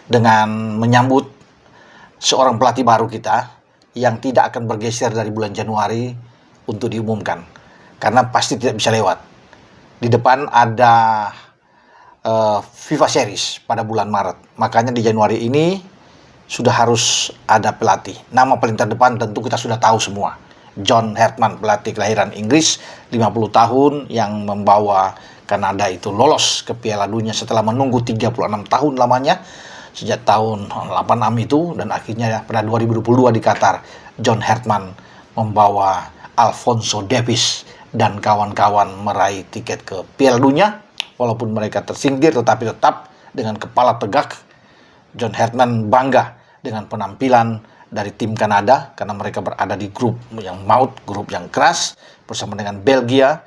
dengan menyambut seorang pelatih baru kita yang tidak akan bergeser dari bulan Januari untuk diumumkan, karena pasti tidak bisa lewat. Di depan ada FIFA Series pada bulan Maret, makanya di Januari ini sudah harus ada pelatih. Nama paling terdepan tentu kita sudah tahu semua, John Herdman, pelatih kelahiran Inggris, 50 tahun, yang membawa Kanada itu lolos ke Piala Dunia setelah menunggu 36 tahun lamanya, sejak tahun 86 itu, dan akhirnya pada 2022 di Qatar, John Herdman membawa Alphonso Davies dan kawan-kawan meraih tiket ke Piala Dunia. Walaupun mereka tersingkir, tetapi tetap dengan kepala tegak. John Herdman bangga dengan penampilan dari tim Kanada karena mereka berada di grup yang maut, grup yang keras, bersama dengan Belgia,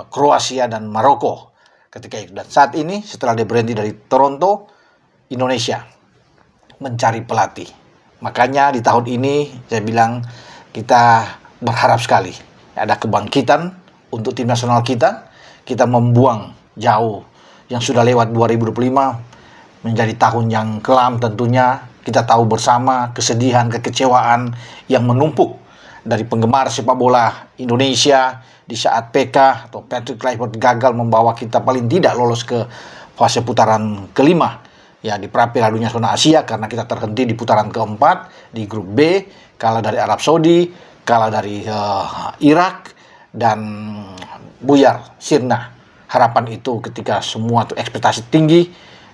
Kroasia, dan Maroko ketika itu. Dan saat ini setelah dia berhenti dari Toronto, Indonesia mencari pelatih. Makanya di tahun ini saya bilang kita berharap sekali ada kebangkitan untuk tim nasional kita. Kita membuang jauh yang sudah lewat 2025 menjadi tahun yang kelam tentunya. Kita tahu bersama kesedihan, kekecewaan yang menumpuk dari penggemar sepak bola Indonesia di saat PK atau Patrick Kluivert gagal membawa kita paling tidak lolos ke fase putaran kelima ya di Piala Dunia Zona Asia, karena kita terhenti di putaran keempat di grup B, kalah dari Arab Saudi, kalah dari Irak, dan buyar sirna harapan itu ketika semua tuh ekspektasi tinggi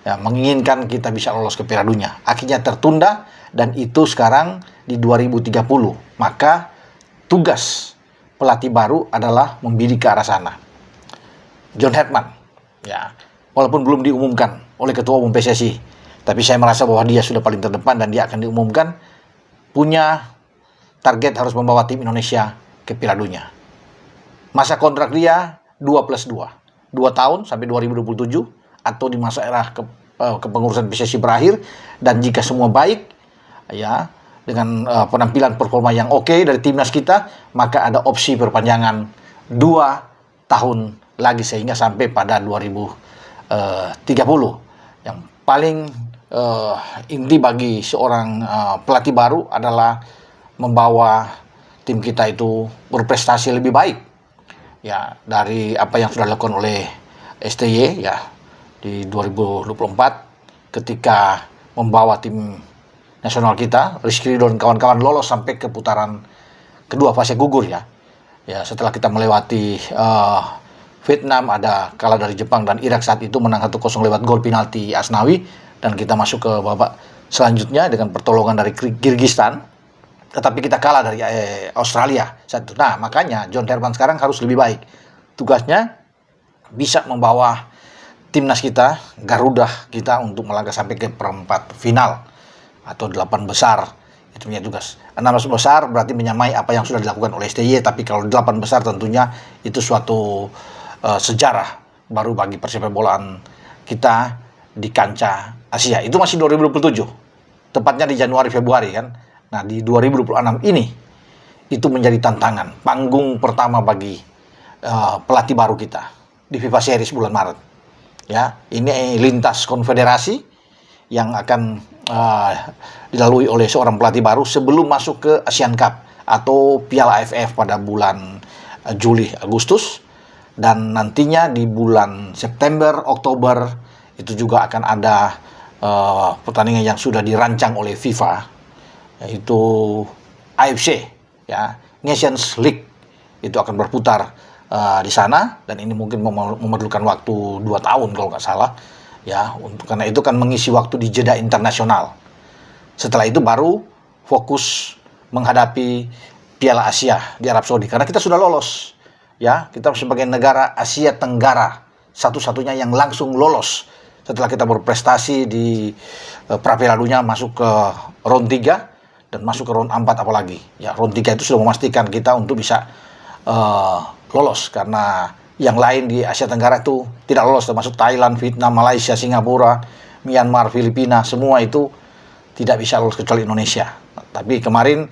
ya, menginginkan kita bisa lolos ke Piala Dunia. Akhirnya tertunda, dan itu sekarang di 2030. Maka tugas pelatih baru adalah membidik ke arah sana. John Herdman, ya, walaupun belum diumumkan oleh Ketua Umum PSSI, tapi saya merasa bahwa dia sudah paling terdepan dan dia akan diumumkan, punya target harus membawa tim Indonesia ke Piala Dunia. Masa kontrak dia 2+2, 2 tahun sampai 2027, atau di masa era kepengurusan PSSI berakhir, dan jika semua baik ya dengan penampilan performa yang oke dari timnas kita, maka ada opsi perpanjangan 2 tahun lagi sehingga sampai pada 2030. Yang paling inti bagi seorang pelatih baru adalah membawa tim kita itu berprestasi lebih baik ya dari apa yang sudah dilakukan oleh STY ya di 2024 ketika membawa tim nasional kita, Rizky Ridho dan kawan-kawan lolos sampai ke putaran kedua fase gugur ya. Ya, setelah kita melewati Vietnam, ada kalah dari Jepang dan Irak saat itu, menang 1-0 lewat gol penalti Asnawi, dan kita masuk ke babak selanjutnya dengan pertolongan dari Kyrgyzstan. Tetapi kita kalah dari Australia saat itu. Nah, makanya John Herdman sekarang harus lebih baik. Tugasnya bisa membawa timnas kita, Garuda kita, untuk melangkah sampai ke perempat final atau 8 besar. Itu punya tugas. 16 besar berarti menyamai apa yang sudah dilakukan oleh STY, tapi kalau 8 besar tentunya itu suatu sejarah baru bagi persepak bolaan kita di kancah Asia. Itu masih 2027, tepatnya di Januari Februari kan. Nah, di 2026 ini itu menjadi tantangan, panggung pertama bagi pelatih baru kita di FIFA Series bulan Maret. Ya, ini lintas konfederasi yang akan dilalui oleh seorang pelatih baru sebelum masuk ke Asian Cup atau Piala AFF pada bulan Juli Agustus, dan nantinya di bulan September Oktober itu juga akan ada pertandingan yang sudah dirancang oleh FIFA, yaitu AFC ya, Nations League, itu akan berputar di sana, dan ini mungkin memerlukan waktu 2 tahun kalau nggak salah ya, karena itu kan mengisi waktu di jeda internasional. Setelah itu baru fokus menghadapi Piala Asia di Arab Saudi, karena kita sudah lolos ya, kita sebagai negara Asia Tenggara satu-satunya yang langsung lolos setelah kita berprestasi di Piala Dunia, masuk ke round 3 dan masuk ke round 4 apalagi. Ya, round 3 itu sudah memastikan kita untuk bisa lolos, karena yang lain di Asia Tenggara itu tidak lolos, termasuk Thailand, Vietnam, Malaysia, Singapura, Myanmar, Filipina, semua itu tidak bisa lolos kecuali Indonesia. Tapi kemarin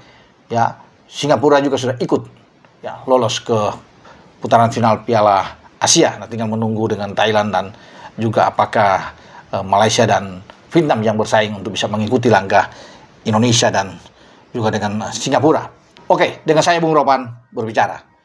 ya Singapura juga sudah ikut ya lolos ke putaran final Piala Asia. Nah, tinggal menunggu dengan Thailand dan juga apakah Malaysia dan Vietnam yang bersaing untuk bisa mengikuti langkah Indonesia dan juga dengan Singapura. Oke, dengan saya Bung Ropan berbicara.